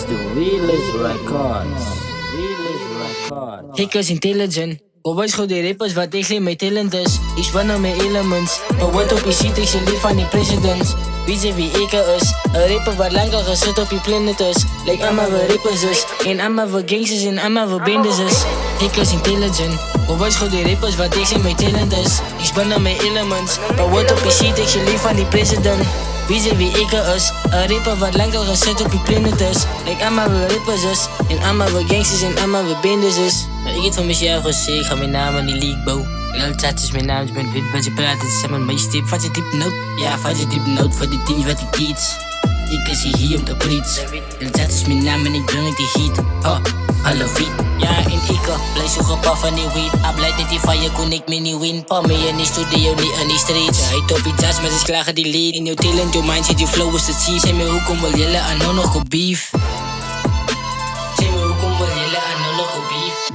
the realest records. Realest records. Ik is intelligent. Boys goed die rappers wat ik leer mijn talent is. Ik span aan mijn elements. Maar wat op je ziet, ik zie lief van die president. Wie ze wie ik is. Een rapper wat lang al gezet op je planet is. Like allemaal we rappers is. En allemaal we gangsters en allemaal we bendes is. Ik is intelligent. Boys goed die rappers wat ik zie mijn talent is. Ik span aan mijn elements. Maar wat op je ziet, ik zie lief van die president. Wie ze wie ik is. Een rapper wat lang al gezet op je planet is. Like allemaal we rappers is. En allemaal we gangsters en allemaal we bendes is. Ik het van mezelf gezegd, ga mijn naam aan die league bow. Altijd is mijn naam, ik ben wit, wat je praat, het is helemaal mijn stip. Vat je diep noot, ja, vat je diep noot voor die teams wat ik kies. Ik is hier om te preach. Altijd is mijn naam en ik breng die heat. Oh, hallo wiet. Ja, en ik blijf zo gepaf van die weed. Blij dat die van je kon ik me niet win. Pa me in die studio, niet in die streets. Hij top iets als met zijn klagen die lead. In jouw talent, jouw mindset, jouw flow is het chief. Zeg me hoe kom wel jellen en nou nog op beef. Zeg me hoe kom wel jellen en nou nog op beef.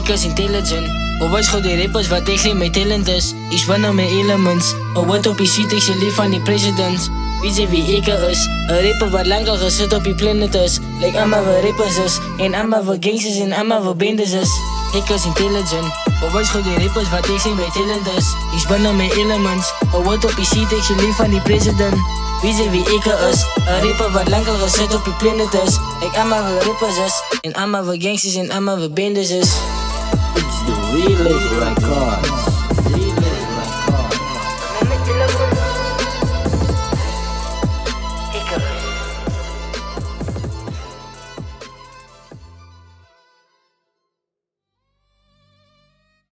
Ik is intelligent. Boys goed die rappers wat ik leer mijn talent is. Ik span aan mijn elements. Maar wat op je ziet, ik zie lief van die president. Wie ze wie ik is. Een rapper wat lang al gezet op je planet is. Like allemaal we rappers is. En allemaal we gangsters en allemaal we bendes is. Ik is intelligent. Boys goed die rappers wat ik zie mijn talent is. Ik span aan mijn elements. Maar wat op je ziet, ik zie lief van die president. Wie ze wie ik is. Een rapper wat lang al gezet op je planet is. Like allemaal we rappers is. En allemaal we gangsters en allemaal we bendes is. It's the realest records.